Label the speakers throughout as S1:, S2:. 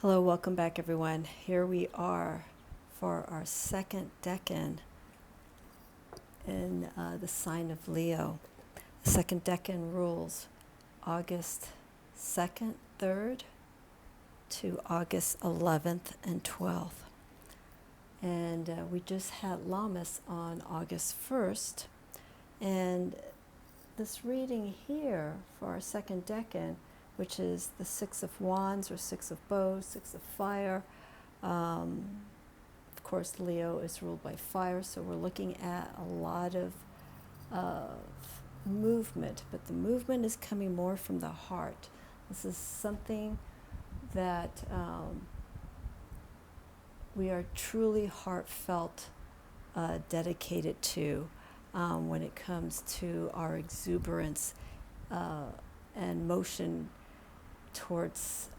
S1: Hello, welcome back everyone. Here we are for our second decan in the sign of Leo. The second decan rules August 2nd, 3rd to August 11th and 12th. And we just had Lammas on August 1st. And this reading here for our second decan, which is the Six of Wands or Six of Bows, Six of Fire. Of course, Leo is ruled by fire, so we're looking at a lot of movement, but the movement is coming more from the heart. This is something that we are truly heartfelt dedicated to when it comes to our exuberance and motion towards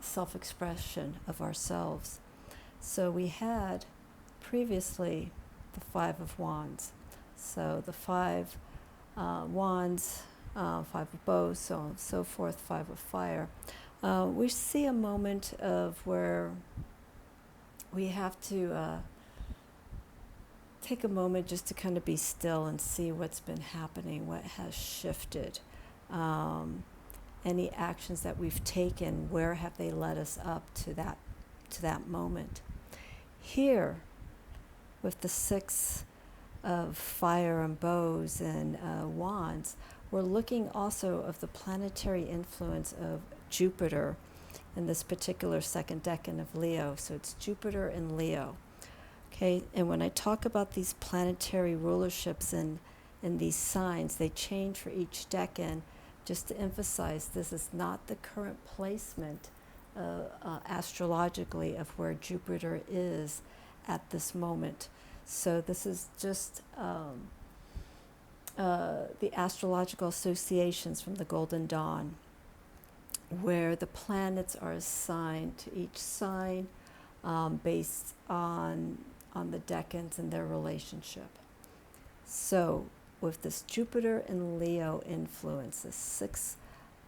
S1: self-expression of ourselves. So we had previously the Five of Wands. So the five wands, Five of Bows, so on and so forth, Five of Fire. We see a moment of where we have to take a moment just to kind of be still and see what's been happening, what has shifted. Any actions that we've taken, where have they led us up to that moment? Here, with the Six of Fire and Bows and Wands, we're looking also of the planetary influence of Jupiter in this particular second decan of Leo. So it's Jupiter and Leo. Okay, and when I talk about these planetary rulerships in these signs, they change for each decan. Just to emphasize, this is not the current placement astrologically of where Jupiter is at this moment. So this is just the astrological associations from the Golden Dawn, where the planets are assigned to each sign based on the decans and their relationship. So with this Jupiter and Leo influence, the Six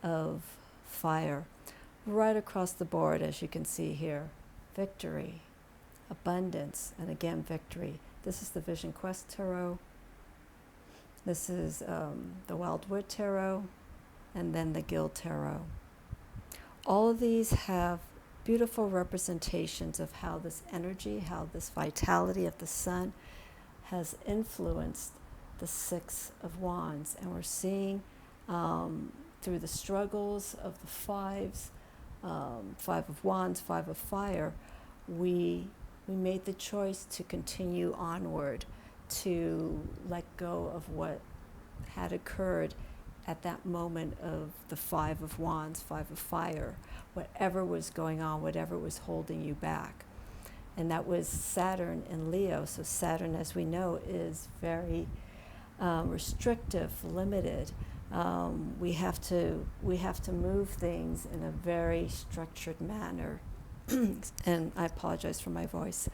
S1: of Fire, right across the board, as you can see here, victory, abundance, and again, victory. This is the Vision Quest Tarot. This is the Wildwood Tarot, and then the Gill Tarot. All of these have beautiful representations of how this energy, how this vitality of the sun has influenced the Six of Wands, and we're seeing through the struggles of the fives, Five of Wands, Five of Fire, we made the choice to continue onward, to let go of what had occurred at that moment of the Five of Wands, Five of Fire, whatever was going on, whatever was holding you back. And that was Saturn in Leo. So Saturn, as we know, is very restrictive, limited. We have to move things in a very structured manner. And I apologize for my voice.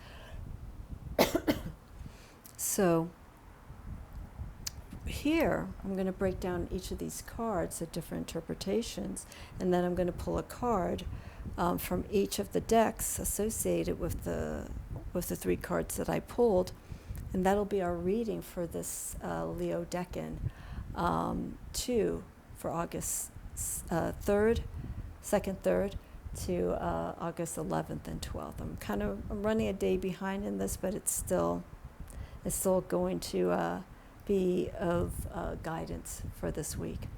S1: So here, I'm going to break down each of these cards at different interpretations, and then I'm going to pull a card from each of the decks associated with the three cards that I pulled. And that'll be our reading for this Leo decan, for August 3rd, 2nd, 3rd to August 11th and 12th. I'm running a day behind in this, but it's still going to be of guidance for this week.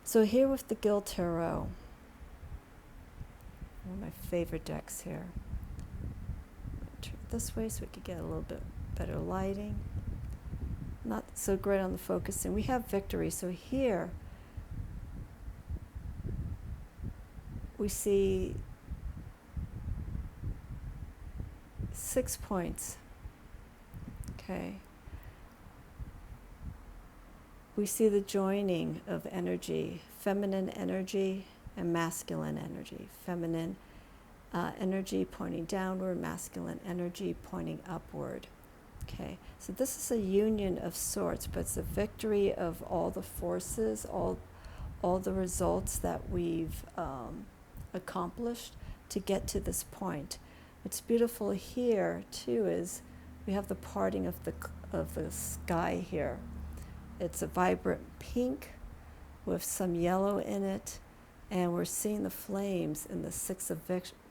S1: So here with the Gill Tarot, one of my favorite decks here. Turn it this way so we could get a little bit better lighting. Not so great on the focusing. We have victory. So here we see 6 points. Okay. We see the joining of energy, feminine energy and masculine energy. Feminine energy pointing downward, masculine energy pointing upward. Okay, so this is a union of sorts, but it's a victory of all the forces, all the results that we've accomplished to get to this point. What's beautiful here too is we have the parting of the sky here. It's a vibrant pink with some yellow in it, and we're seeing the flames in the Six of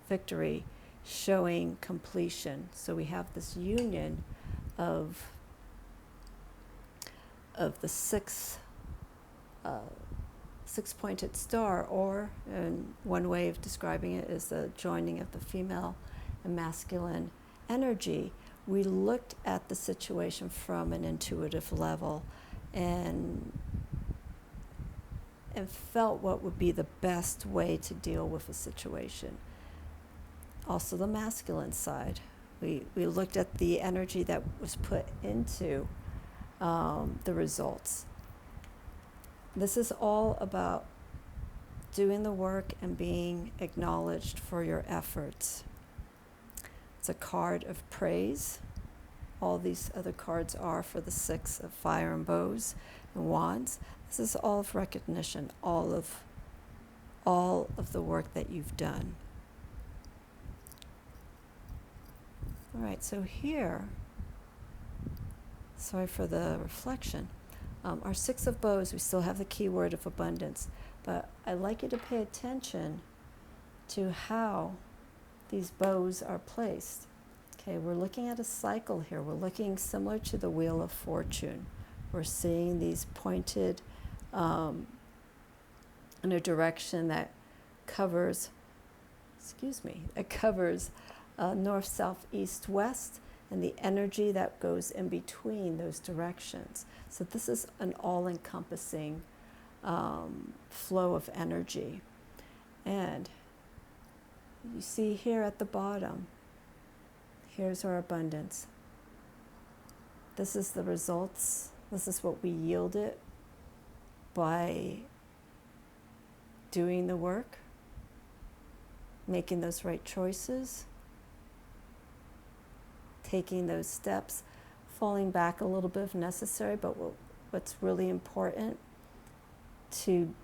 S1: Victory showing completion. So we have this union of the six-pointed star, or and one way of describing it is the joining of the female and masculine energy. We looked at the situation from an intuitive level and felt what would be the best way to deal with a situation. Also the masculine side. We looked at the energy that was put into the results. This is all about doing the work and being acknowledged for your efforts. It's a card of praise. All these other cards are for the Six of Fire and Bows and Wands. This is all of recognition, all of the work that you've done. All right, so here, sorry for the reflection. Our Six of Bows, we still have the key word of abundance, but I'd like you to pay attention to how these bows are placed. Okay, we're looking at a cycle here. We're looking similar to the Wheel of Fortune. We're seeing these pointed in a direction that covers, north, south, east, west, and the energy that goes in between those directions. So this is an all-encompassing flow of energy. And you see here at the bottom, here's our abundance. This is the results. This is what we yielded by doing the work, making those right choices, taking those steps, falling back a little bit if necessary, but what's really important to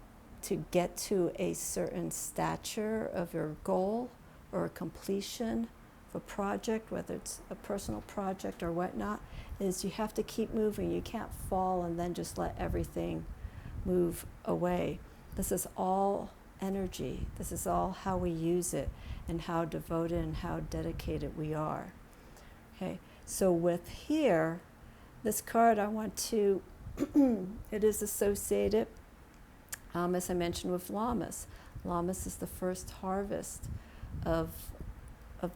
S1: get to a certain stature of your goal or a completion of a project, whether it's a personal project or whatnot, is you have to keep moving. You can't fall and then just let everything move away. This is all energy. This is all how we use it and how devoted and how dedicated we are. Okay, so with here, this card I want to, it is associated, as I mentioned, with Lammas. Lammas is the first harvest of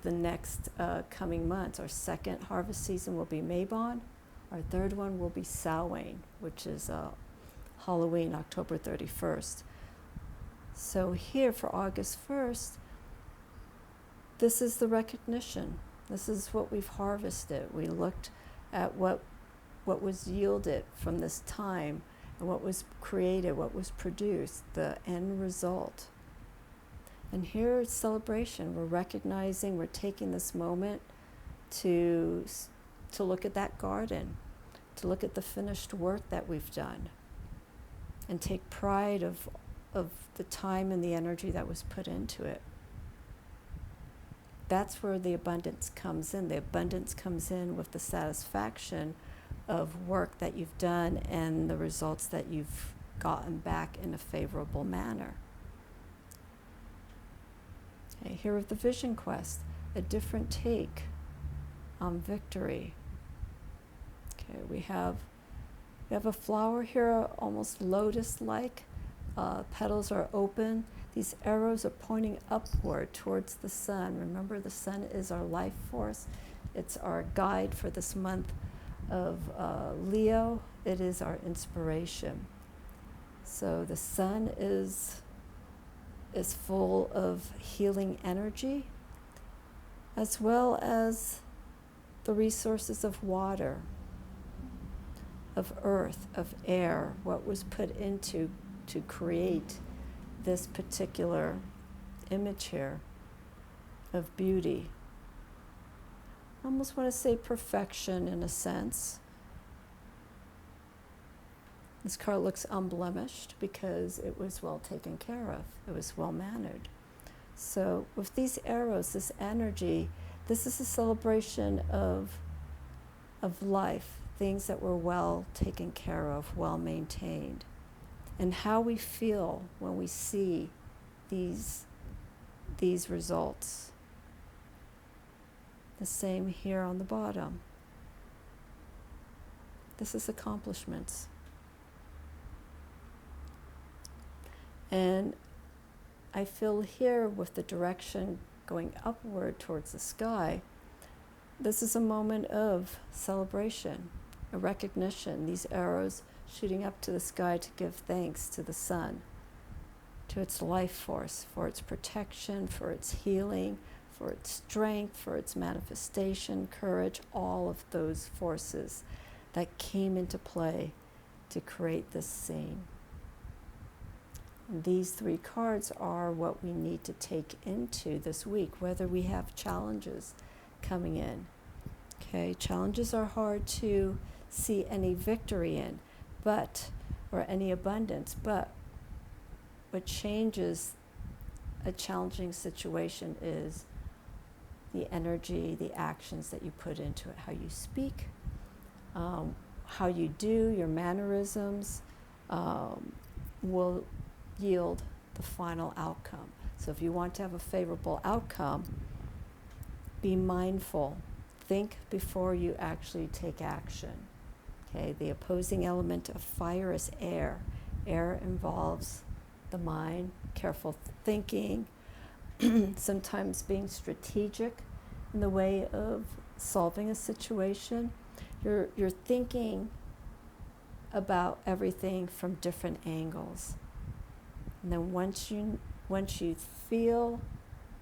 S1: the next coming months. Our second harvest season will be Mabon. Our third one will be Samhain, which is Halloween, October 31st. So here for August 1st, this is the recognition. This is what we've harvested. We looked at what was yielded from this time and what was created, what was produced, the end result. And here it's celebration. We're recognizing, we're taking this moment to look at that garden, to look at the finished work that we've done, and take pride of the time and the energy that was put into it. That's where the abundance comes in. The abundance comes in with the satisfaction of work that you've done and the results that you've gotten back in a favorable manner. Okay, here with the Vision Quest, a different take on victory. Okay, we have a flower here, almost lotus-like. Petals are open. These arrows are pointing upward towards the sun. Remember, the sun is our life force. It's our guide for this month of Leo. It is our inspiration. So the sun is full of healing energy, as well as the resources of water, of earth, of air, what was put into to create this particular image here of beauty. I almost want to say perfection in a sense. This card looks unblemished because it was well taken care of. It was well mannered. So with these arrows, this energy, this is a celebration of life, things that were well taken care of, well maintained, and how we feel when we see these results. The same here on the bottom. This is accomplishments. And I feel here with the direction going upward towards the sky, this is a moment of celebration, a recognition, these arrows shooting up to the sky to give thanks to the sun, to its life force, for its protection, for its healing, for its strength, for its manifestation, courage, all of those forces that came into play to create this scene. And these three cards are what we need to take into this week, whether we have challenges coming in. Okay, challenges are hard to see any victory in, or any abundance, but what changes a challenging situation is the energy, the actions that you put into it, how you speak, how you do, your mannerisms will yield the final outcome. So if you want to have a favorable outcome, be mindful. Think before you actually take action. Okay, the opposing element of fire is air. Air involves the mind, careful thinking, sometimes being strategic in the way of solving a situation. You're thinking about everything from different angles. And then once you feel,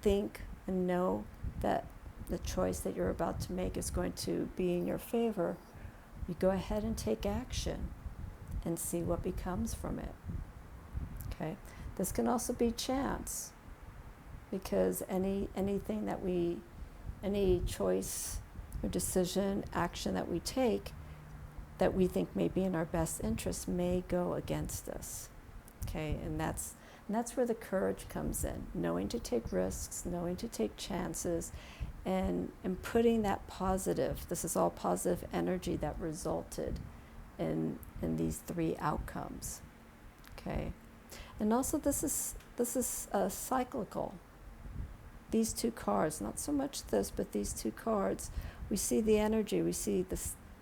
S1: think, and know that the choice that you're about to make is going to be in your favor, you go ahead and take action and see what becomes from it. Okay? This can also be chance, because any choice or decision, action that we take that we think may be in our best interest may go against us. Okay, and that's where the courage comes in, knowing to take risks, knowing to take chances, and putting that positive, this is all positive energy that resulted in these three outcomes. Okay, and also this is cyclical. These two cards, not so much this, but these two cards, we see the energy, we see the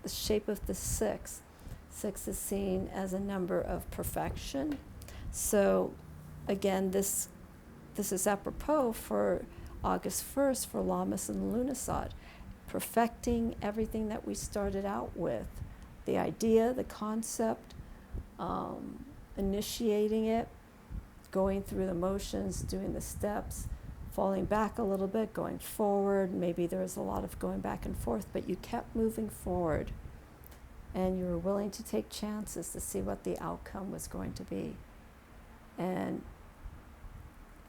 S1: shape of the six. Six is seen as a number of perfection. So again, this is apropos for August 1st for Lammas and Lughnasadh, perfecting everything that we started out with, the idea, the concept, initiating it, going through the motions, doing the steps, falling back a little bit, going forward. Maybe there was a lot of going back and forth, but you kept moving forward, and you were willing to take chances to see what the outcome was going to be. And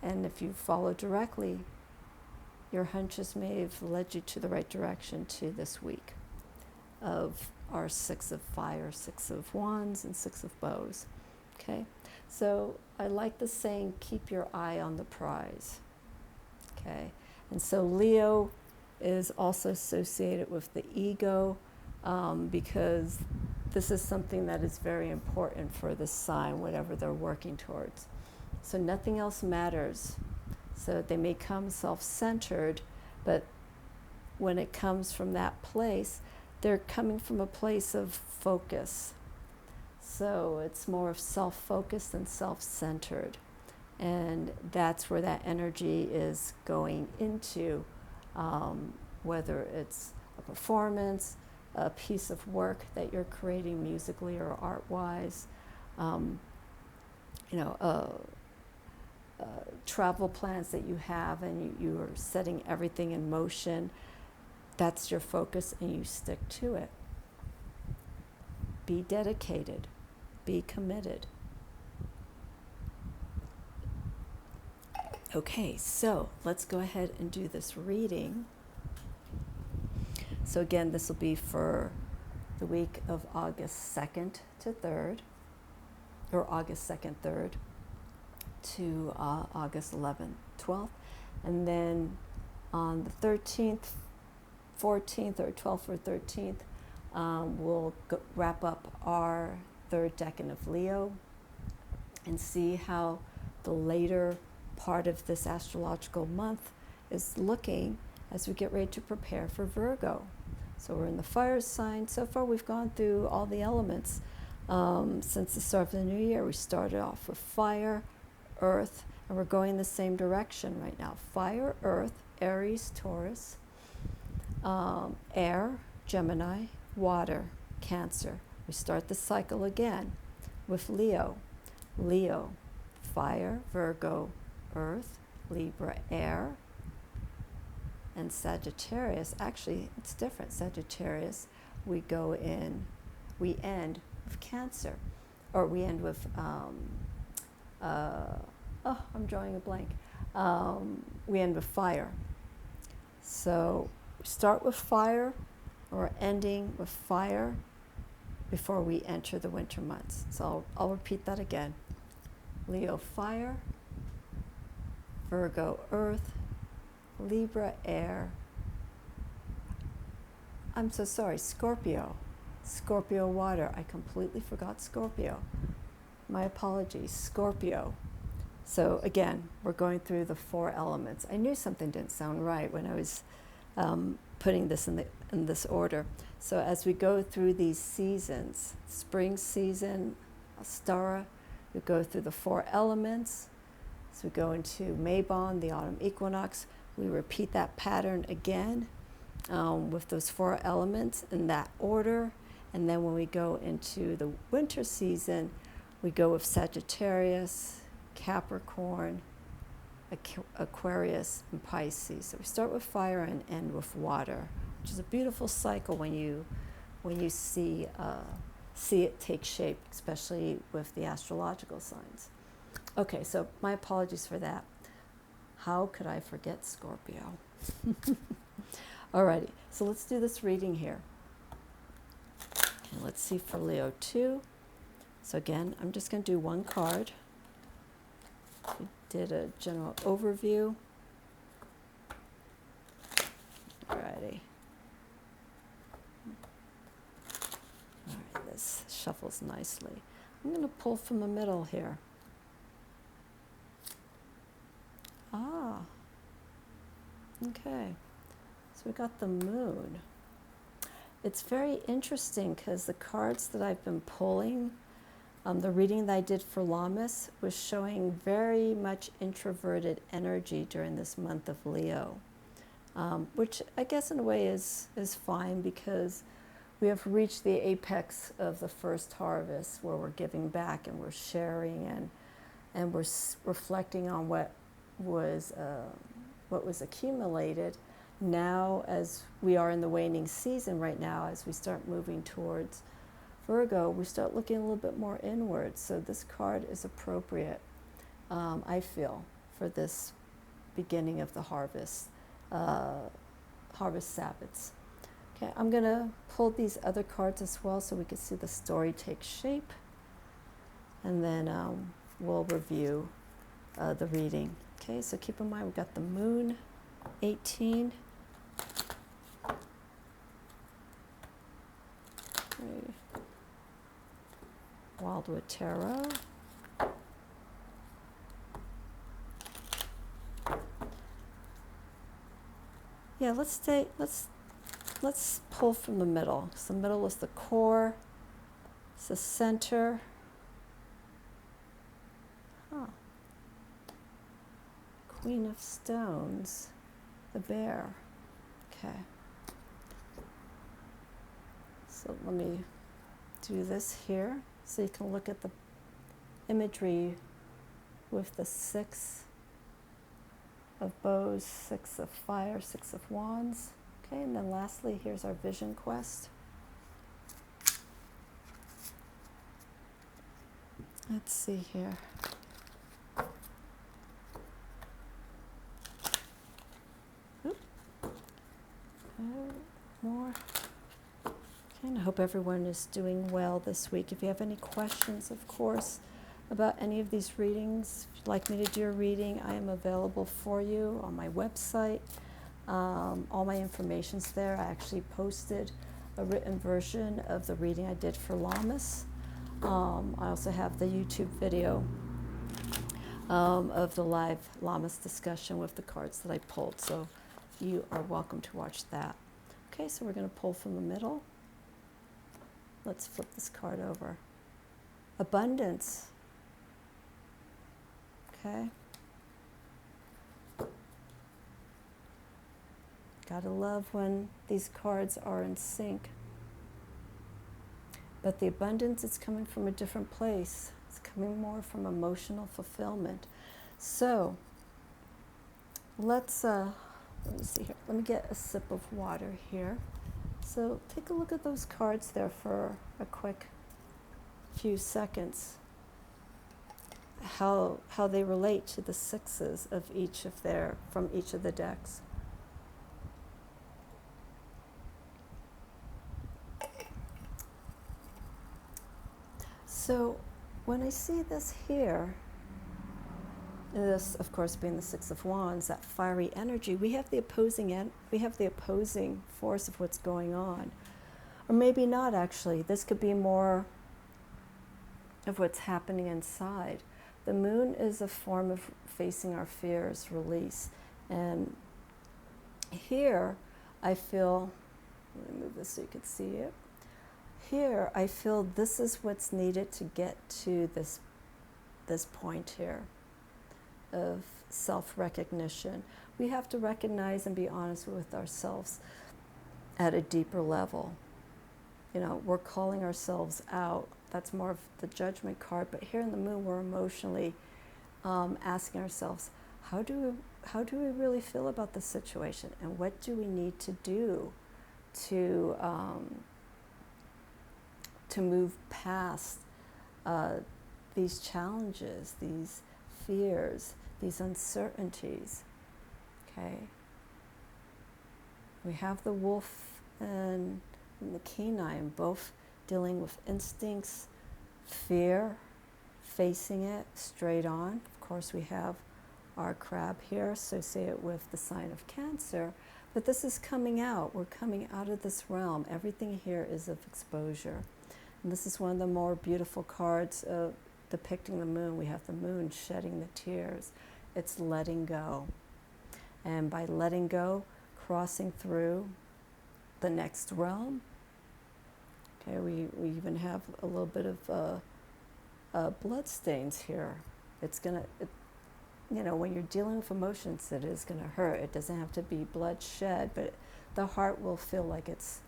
S1: if you follow directly, your hunches may have led you to the right direction to this week of our Six of Fire, Six of Wands, and Six of Bows. Okay? So I like the saying, keep your eye on the prize. Okay? And so Leo is also associated with the ego, because this is something that is very important for this sign, whatever they're working towards. So nothing else matters. So they may come self-centered, but when it comes from that place, they're coming from a place of focus. So it's more of self-focused than self-centered. And that's where that energy is going into, whether it's a performance, a piece of work that you're creating musically or art-wise, travel plans that you have, and you are setting everything in motion. That's your focus, and you stick to it. Be dedicated. Be committed. Okay, so let's go ahead and do this reading. So again, this will be for the week of August 2nd to 3rd, or August 2nd, 3rd, to August 11th, 12th. And then on the 13th, 14th, or 12th or 13th, we'll wrap up our third decan of Leo and see how the later part of this astrological month is looking as we get ready to prepare for Virgo. So we're in the fire sign. So far we've gone through all the elements since the start of the new year. We started off with fire, earth, and we're going the same direction right now. Fire, earth, Aries, Taurus, air, Gemini, water, Cancer. We start the cycle again with Leo. Leo, fire, Virgo, earth, Libra, air, and Sagittarius. Actually, it's different. Sagittarius, we end with Cancer, or we end with, I'm drawing a blank. We end with fire. So we start with fire, or ending with fire before we enter the winter months. So I'll repeat that again. Leo, fire, Virgo, earth, Libra, air. I'm so sorry, Scorpio. Scorpio, water. I completely forgot Scorpio. My apologies, Scorpio. So again, we're going through the four elements. I knew something didn't sound right when I was putting this in this order. So as we go through these seasons, spring season, Astara, we go through the four elements. As we go into Mabon, the autumn equinox, we repeat that pattern again with those four elements in that order. And then when we go into the winter season, we go with Sagittarius, Capricorn, Aquarius, and Pisces. So we start with fire and end with water, which is a beautiful cycle when you see it take shape, especially with the astrological signs. Okay, so my apologies for that. How could I forget Scorpio? Alrighty, so let's do this reading here. And let's see for Leo 2. So again, I'm just going to do one card. We did a general overview. Alrighty. Alright, this shuffles nicely. I'm going to pull from the middle here. Ah, okay. So we got the moon. It's very interesting because the cards that I've been pulling, the reading that I did for Lammas was showing very much introverted energy during this month of Leo, which I guess in a way is fine because we have reached the apex of the first harvest where we're giving back and we're sharing and we're reflecting on what was accumulated. Now, as we are in the waning season right now, as we start moving towards Virgo, we start looking a little bit more inward. So this card is appropriate, I feel, for this beginning of the harvest Sabbats. Okay, I'm going to pull these other cards as well so we can see the story take shape. And then we'll review the reading. Okay, so keep in mind we've got the moon, 18. Okay. Wildwood Tarot. Yeah, let's pull from the middle. So the middle is the core, it's the center. Huh. Queen of Stones, the bear. Okay. So let me do this here so you can look at the imagery with the 6 of bows, 6 of fire, 6 of wands. Okay, and then lastly, here's our vision quest. Let's see here. More. Okay, and I hope everyone is doing well this week. If you have any questions, of course, about any of these readings, if you'd like me to do a reading, I am available for you on my website. All my information's there. I actually posted a written version of the reading I did for Lammas. I also have the YouTube video of the live Lammas discussion with the cards that I pulled, so you are welcome to watch that. Okay, so we're going to pull from the middle. Let's flip this card over. Abundance. Okay. Gotta love when these cards are in sync. But the abundance is coming from a different place. It's coming more from emotional fulfillment. So, let's, let me see here. Let me get a sip of water here. So, take a look at those cards there for a quick few seconds. How they relate to the sixes of each of from each of the decks. So when I see this here, this of course being the Six of Wands, that fiery energy, we have the opposing force of what's going on. Or maybe not actually. This could be more of what's happening inside. The moon is a form of facing our fears, release. And here I feel, let me move this so you can see it. Here, I feel this is what's needed to get to this point here of self-recognition. We have to recognize and be honest with ourselves at a deeper level. You know, we're calling ourselves out. That's more of the judgment card. But here in the moon, we're emotionally asking ourselves, how do we really feel about the situation? And what do we need to do to move past these challenges, these fears, these uncertainties, okay? We have the wolf and the canine both dealing with instincts, fear, facing it straight on. Of course, we have our crab here associated with the sign of Cancer, but this is coming out. We're coming out of this realm. Everything here is of exposure. And this is one of the more beautiful cards depicting the moon. We have the moon shedding the tears. It's letting go. And by letting go, crossing through the next realm. Okay, we even have a little bit of blood stains here. It's gonna, you know, when you're dealing with emotions, it is gonna hurt. It doesn't have to be bloodshed, but the heart will feel like it's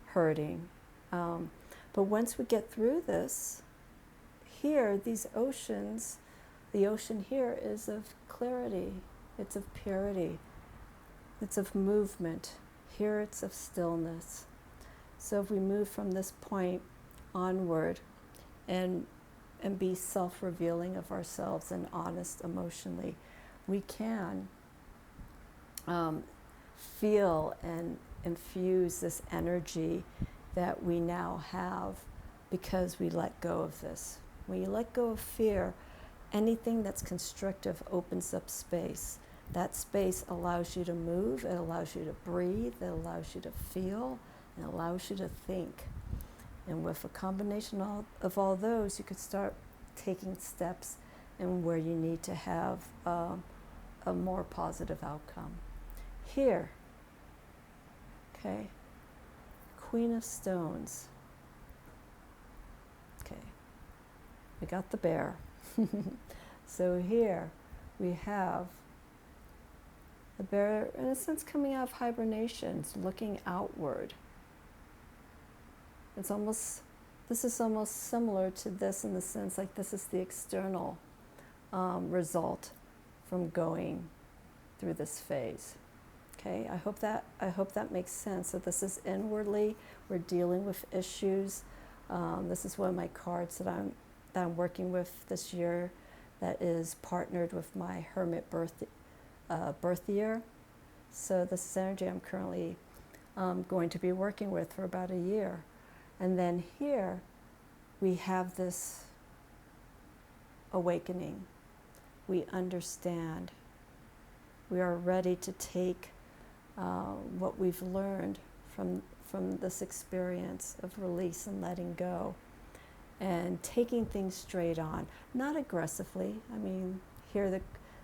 S1: hurting. But once we get through this, here, these oceans, the ocean here is of clarity, it's of purity, it's of movement. Here it's of stillness. So if we move from this point onward and be self-revealing of ourselves and honest emotionally, we can feel and infuse this energy that we now have because we let go of this. When you let go of fear, anything that's constrictive opens up space. That space allows you to move, it allows you to breathe, it allows you to feel, and it allows you to think. And with a combination of all those, you could start taking steps in where you need to have a more positive outcome. Here, okay, Queen of Stones. Okay, we got the bear. So here we have the bear, in a sense, coming out of hibernation, it's looking outward. It's almost, this is almost similar to this in the sense like this is the external result from going through this phase. Okay, I hope that makes sense. So this is inwardly, we're dealing with issues. This is one of my cards that I'm working with this year that is partnered with my Hermit birth year. So this is energy I'm currently going to be working with for about a year. And then here we have this awakening. We understand. We are ready to take what we've learned from this experience of release and letting go, and taking things straight on, not aggressively. I mean, here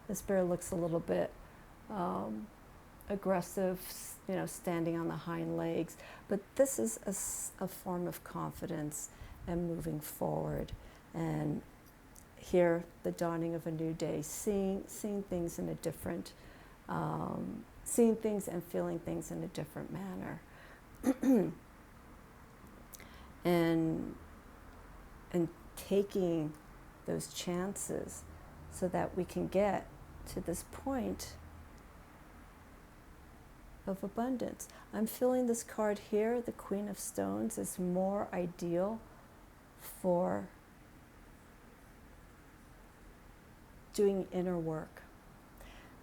S1: the spirit looks a little bit aggressive, standing on the hind legs, but this is a form of confidence and moving forward. And here, the dawning of a new day, seeing things in a different, seeing things and feeling things in a different manner. and taking those chances so that we can get to this point of abundance. I'm feeling this card here, the Queen of Stones, is more ideal for doing inner work.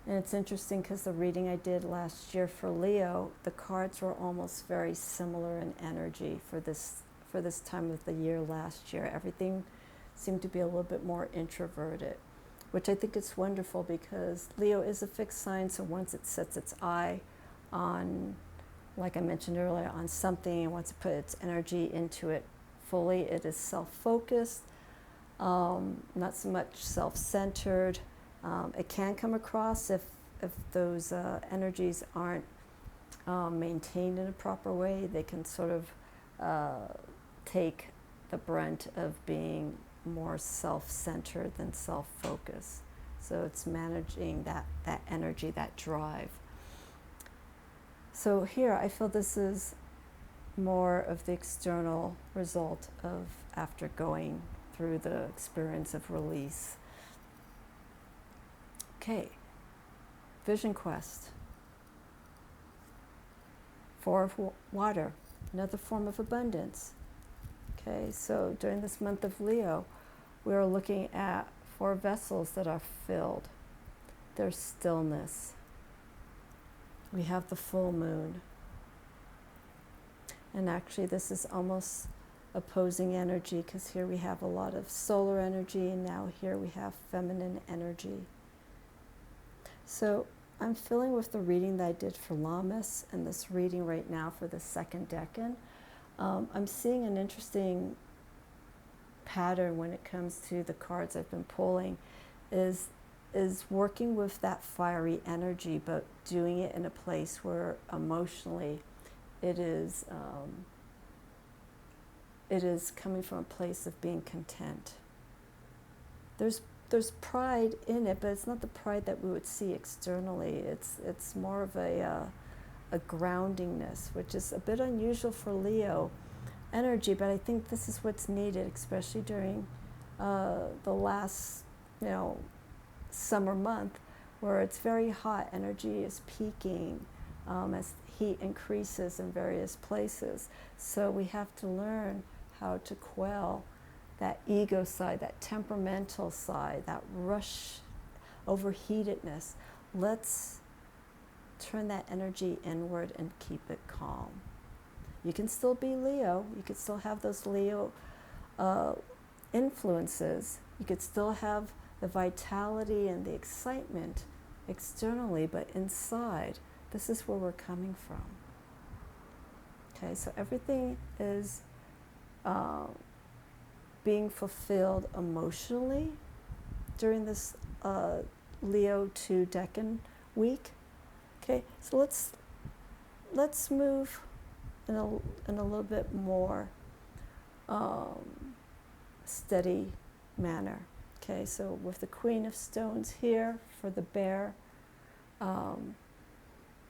S1: And it's interesting because the reading I did last year for Leo, the cards were almost very similar in energy for this time of the year last year. Everything seemed to be a little bit more introverted, which I think is wonderful because Leo is a fixed sign, so once it sets its eye on, like I mentioned earlier, on something and wants to put its energy into it fully, it is self-focused, not so much self-centered. It can come across if those energies aren't maintained in a proper way. They can sort of take the brunt of being more self-centered than self-focused. So it's managing that energy, that drive. So here I feel this is more of the external result of after going through the experience of release. Okay, Vision Quest. 4 of water, another form of abundance. Okay, so during this month of Leo, we are looking at 4 vessels that are filled. There's stillness. We have the full moon. And actually this is almost opposing energy because here we have a lot of solar energy and now here we have feminine energy. So I'm feeling with the reading that I did for Lammas and this reading right now for the 2nd Decan, I'm seeing an interesting pattern when it comes to the cards I've been pulling, is working with that fiery energy, but doing it in a place where emotionally it is coming from a place of being content. There's pride in it, but it's not the pride that we would see externally. It's more of a groundingness, which is a bit unusual for Leo energy, but I think this is what's needed, especially during the last, summer month, where it's very hot. Energy is peaking as heat increases in various places. So we have to learn how to quell that ego side, that temperamental side, that rush, overheatedness. Let's turn that energy inward and keep it calm. You can still be Leo. You could still have those Leo influences. You could still have the vitality and the excitement externally, but inside, this is where we're coming from. Okay, so everything is being fulfilled emotionally during this Leo 2 Decan week. Okay, so let's move in a little bit more steady manner. Okay, so with the Queen of Stones here for the bear,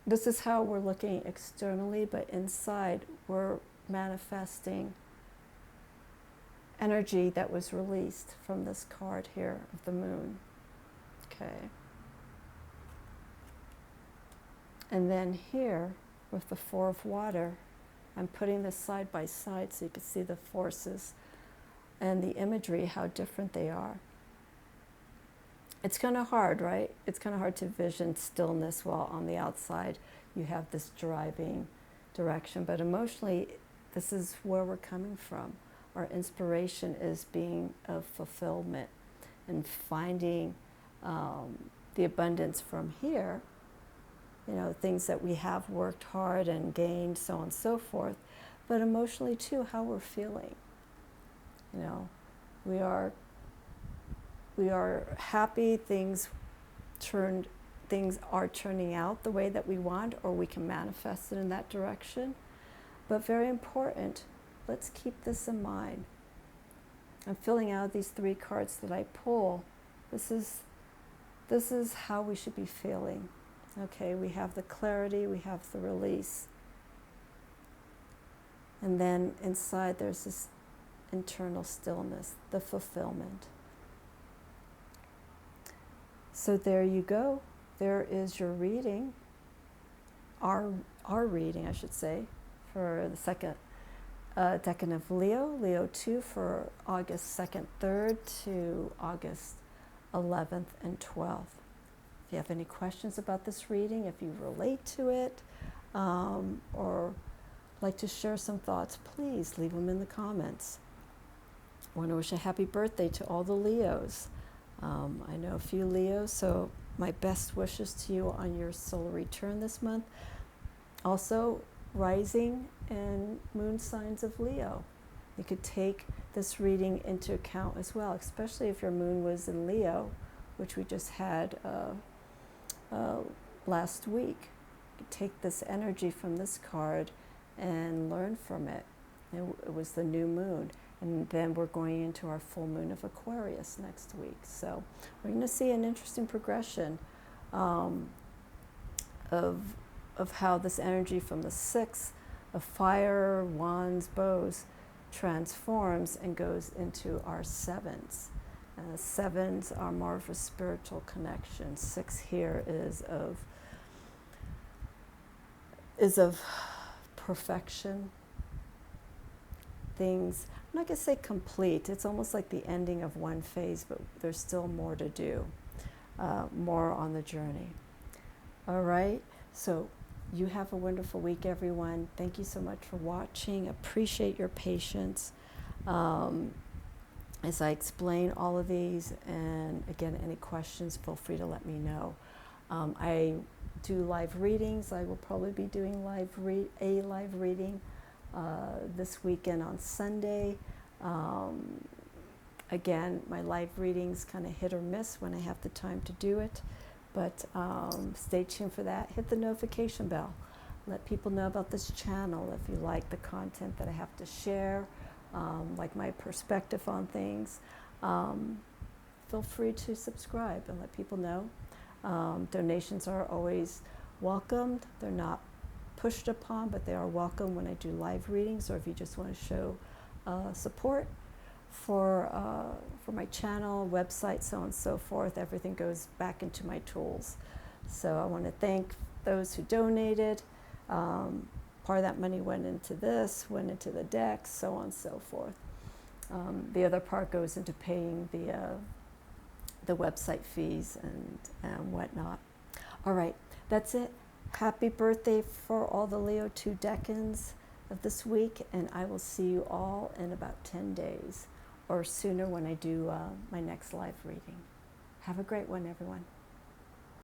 S1: this is how we're looking externally, but inside we're manifesting energy that was released from this card here of the moon. Okay. And then here with the 4 of water, I'm putting this side by side so you can see the forces and the imagery, how different they are. It's kind of hard, right? It's kind of hard to vision stillness while on the outside you have this driving direction. But emotionally, this is where we're coming from. Our inspiration is being of fulfillment. and finding the abundance from here, things that we have worked hard and gained, so on and so forth, but emotionally too, how we're feeling. We are happy, things are turning out the way that we want, or we can manifest it in that direction. But very important, let's keep this in mind. I'm filling out these 3 cards that I pull. This is how we should be feeling. Okay, we have the clarity, we have the release. And then inside there's this internal stillness, the fulfillment. So there you go. There is your reading, our reading, I should say, for the second decan of Leo 2 for August 2nd, 3rd to August 11th and 12th. If you have any questions about this reading, if you relate to it, or like to share some thoughts, please leave them in the comments. I want to wish a happy birthday to all the Leos. I know a few Leos, so my best wishes to you on your solar return this month. Also, rising and moon signs of Leo. You could take this reading into account as well, especially if your moon was in Leo, which we just had last week. You could take this energy from this card and learn from it. It was the new moon. And then we're going into our full moon of Aquarius next week. So we're going to see an interesting progression of how this energy from the 6 of fire, wands, bows transforms and goes into our 7s. 7s are more of a spiritual connection. 6 here is of perfection. Things, I'm not going to say complete, it's almost like the ending of one phase, but there's still more to do, more on the journey. All right, so you have a wonderful week, everyone. Thank you so much for watching. Appreciate your patience as I explain all of these. And again, any questions, feel free to let me know. I do live readings. I will probably be doing a live reading this weekend on Sunday. Again, my live readings kind of hit or miss when I have the time to do it, but stay tuned for that. Hit the notification bell. Let people know about this channel if you like the content that I have to share, like my perspective on things. Feel free to subscribe and let people know. Donations are always welcomed. They're not pushed upon, but they are welcome when I do live readings, or if you just want to show support for my channel, website, so on and so forth. Everything goes back into my tools. So I want to thank those who donated. Part of that money went into this, went into the decks, so on and so forth. The other part goes into paying the website fees and whatnot. All right, that's it. Happy birthday for all the Leo 2 decans of this week, and I will see you all in about 10 days or sooner when I do my next live reading. Have a great one, everyone.